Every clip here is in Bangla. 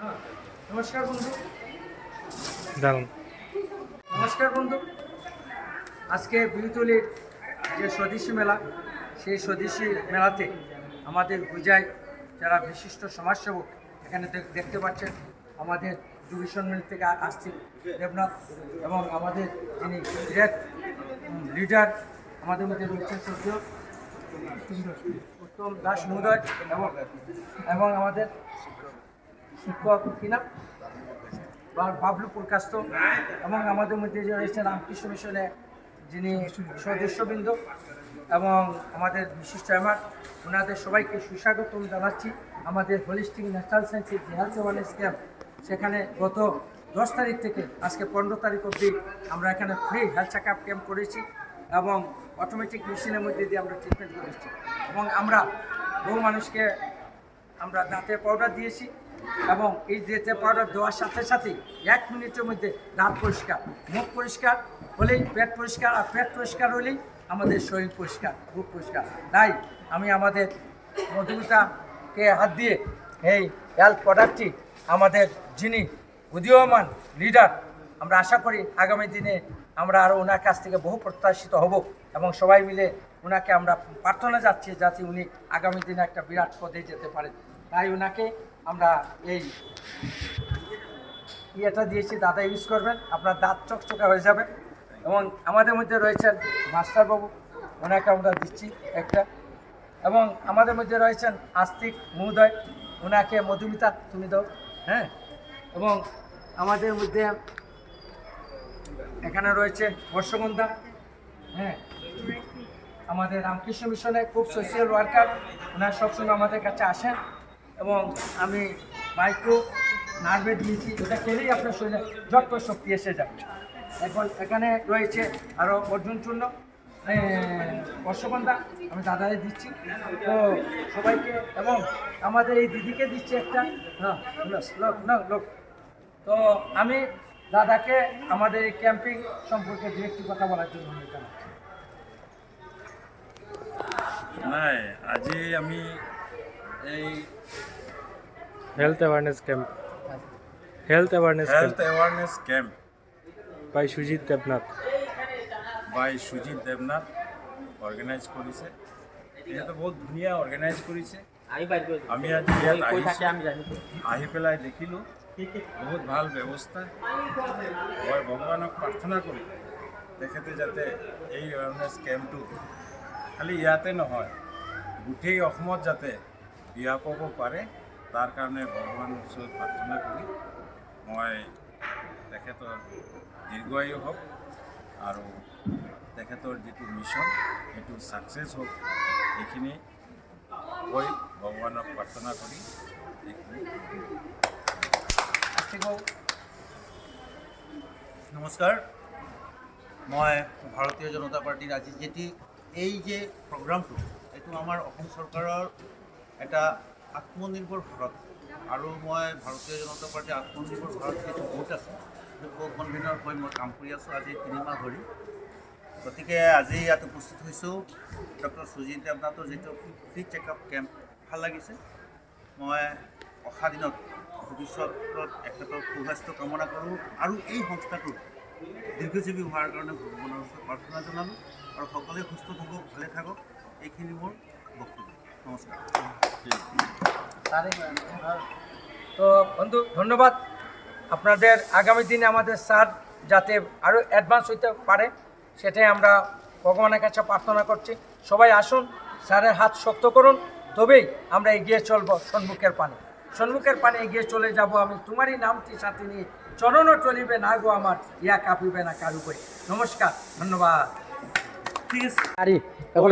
নমস্কার বন্ধু। দারুণ। নমস্কার বন্ধু। আজকে বিরুতলির যে স্বদেশী মেলা, সেই স্বদেশী মেলাতে আমাদের গুজায় যারা বিশিষ্ট সমাজসেবক এখানে দেখতে পাচ্ছেন, আমাদের ডিভিশন মিল থেকে আসছে দেবনাথ এবং আমাদের যিনি গ্রেট লিডার আমাদের মধ্যে রয়েছেন শ্রদ্ধেয় উত্তম দাস মহোদয় এবং আমাদের শিক্ষক কিনা বাবলু প্রকাশত এবং আমাদের মধ্যে যে রয়েছেন রামকৃষ্ণ মিশনে যিনি সদস্যবৃন্দ এবং আমাদের বিশিষ্ট এমার, ওনাদের সবাইকে সুস্বাগতম জানাচ্ছি আমাদের হোলিস্টিক ন্যাচারাল সায়েন্সের যে হেলথ অ্যাওয়ারনেস ক্যাম্প, সেখানে গত 10 তারিখ থেকে আজকে 15 তারিখ অবধি আমরা এখানে free health check up camp করেছি এবং অটোমেটিক মেশিনের মধ্যে দিয়ে আমরা ট্রিটমেন্ট করেছি এবং আমরা বহু মানুষকে আমরা দাঁতের পাউডার দিয়েছি এবং এই দাঁতের পাউডার দেওয়ার সাথে সাথেই 1 মিনিটের মধ্যে দাঁত পরিষ্কার, মুখ পরিষ্কার হলেই পেট পরিষ্কার, আর পেট পরিষ্কার হলেই আমাদের শরীর পরিষ্কার, মুখ পরিষ্কার। তাই আমি আমাদের মধুমিতাকে হাত দিয়ে এই হেলথ প্রোডাক্টটি আমাদের যিনি উদীয়মান লিডার, আমরা আশা করি আগামী দিনে আমরা আরও ওনার কাছ থেকে বহু প্রত্যাশিত হব এবং সবাই মিলে ওনাকে আমরা প্রার্থনা যাচ্ছি যাতে উনি আগামী দিনে একটা বিরাট পদে যেতে পারেন। তাই ওনাকে আমরা এই ইয়েটা দিয়েছি, দাদা ইউজ করবেন, আপনার দাঁত চকচকা হয়ে যাবে। এবং আমাদের মধ্যে রয়েছেন মাস্টারবাবু, ওনাকে আমরা দিচ্ছি একটা, এবং আমাদের মধ্যে রয়েছেন আস্তিক মহোদয়, ওনাকে মধুমিতা তুমি দাও। হ্যাঁ, এবং আমাদের মধ্যে এখানে রয়েছে বর্ষগন্ধা। হ্যাঁ, আমাদের রামকৃষ্ণ মিশনে খুব সোশ্যাল ওয়ার্কার, ওনারা সবসময় আমাদের কাছে আসেন এবং আমি মাইক্রো নার্ভে দিয়েছি, এটা খেলেই আপনার শরীরে যত শক্তি এসে যায়। এখন এখানে রয়েছে আরও অর্জুন চূর্ণ, বর্ষগন্ধা আমি দাদারে দিচ্ছি তো সবাইকে, এবং আমাদের এই দিদিকে দিচ্ছি একটা। লোক তো আমি দাদাকে আমাদের এই ক্যাম্পিং সম্পর্কে দু একটি কথা বলার জন্য জানাচ্ছি। নাই, আজি আমি এই health awareness camp health awareness camp by Sujit Debnath organise কৰিছে। যিহেতু বহুত ধুনীয়া অৰ্গেনাইজ কৰিছে। আমি আজি ইয়াত আহি পেলাই দেখিলোঁ বহুত ভাল ব্যৱস্থা। মই ভগৱানক প্ৰাৰ্থনা কৰি তেখেতে যাতে এই এৱাৰনেছ কেম্পটো খালি ইয়াতে নহয়, গোটেই অসমত যাতে বিয়পাব পাৰে, তাৰ কাৰণে ভগৱানৰ ওচৰত প্ৰাৰ্থনা কৰি মই তেখেতৰ দীৰ্ঘায়ু হওক আৰু তেখেতৰ যিটো মিছন সেইটো ছাকচেছ হওক, এইখিনি কৈ ভগৱানক প্ৰাৰ্থনা কৰি নমস্কাৰ, মই ভাৰতীয় জনতা পাৰ্টিৰ আজি যেটি এই যে প্ৰগ্ৰামটো, এইটো আমাৰ অসম চৰকাৰৰ এটা আত্মনিৰ্ভৰ ভাৰত, আৰু মই ভাৰতীয় জনতা পাৰ্টিৰ আত্মনিৰ্ভৰ ভাৰত যিটো গোট আছে, সেইটো কো কনভেনৰ হৈ মই কাম কৰি আছোঁ আজি 3 মাহ ধৰি। গতিকে আজি ইয়াত উপস্থিত হৈছোঁ ডক্টৰ সুজিত দেৱনাথৰ যিটো ফ্ৰী চেকআপ কেম্প, ভাল লাগিছে। মই অহা দিনত ভৱিষ্যতত এখেতৰ সুস্বাস্থ্য কামনা কৰোঁ আৰু এই সংস্থাটোৰ দীৰ্ঘজীৱী হোৱাৰ কাৰণে ভগৱানৰ ওচৰত প্ৰাৰ্থনা জনালোঁ, আৰু সকলোৱে সুস্থ থাকক, ভালে থাকক, এইখিনি মোৰ বক্তব্য। নমস্কাৰ। তো বন্ধু ধন্যবাদ আপনাদের। আগামী দিনে আমাদের স্যার যাতে আরও অ্যাডভান্স হইতে পারে সেটাই আমরা ভগবানের কাছে প্রার্থনা করছি। সবাই আসুন, স্যারের হাত শক্ত করুন, তবেই আমরা এগিয়ে চলবো সম্মুখের পানে এগিয়ে চলে যাব। আমি তোমারই নামটি সাথে নিয়ে চরণও চলিবে না গো আমার, ইয়া কাঁপিবে না কারু করে। নমস্কার, ধন্যবাদ। ঠিক আছে। এখন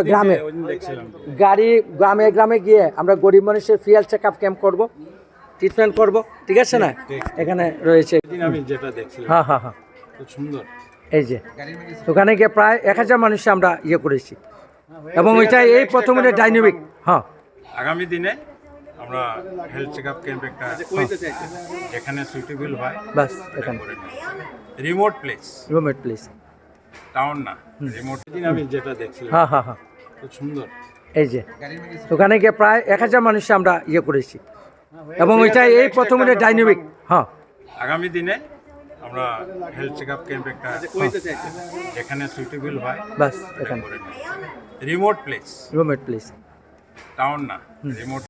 গ্রামে গিয়ে আমরা গরিব মানুষের free health check up camp করবো, ট্রিটমেন্ট করবো, ঠিক আছে না? এখানে রয়েছে আমি যেটা দেখছিলাম, হ্যাঁ খুব সুন্দর। এই যে ওখানে গিয়ে প্রায় 1000 মানুষ আমরা ইয়ে করেছি এবং ওইটা এই প্রথমে ডাইনামিক। হ্যাঁ, আগামী দিনে আমরা হেলথ চেক আপ ক্যাম্প একটা যেখানে সুইটেবল হয়, বাস এখানে রিমোট প্লেস, টাউন না, রিমোট। আমি যেটা দেখছিলাম, হ্যাঁ খুব সুন্দর। এই যে ওখানে গিয়ে প্রায় 1000 মানুষ আমরা ইয়ে করেছি এবং এটা এই প্রথমে ডাইনামিক। হ্যাঁ, আগামী দিনে আমরা হেলথ চেক আপ ক্যাম্প একটা যেখানে সুইটেবল হয় বাস এখানে রিমোট প্লেস রুমেট প্লিজ। টাউন না রিমোট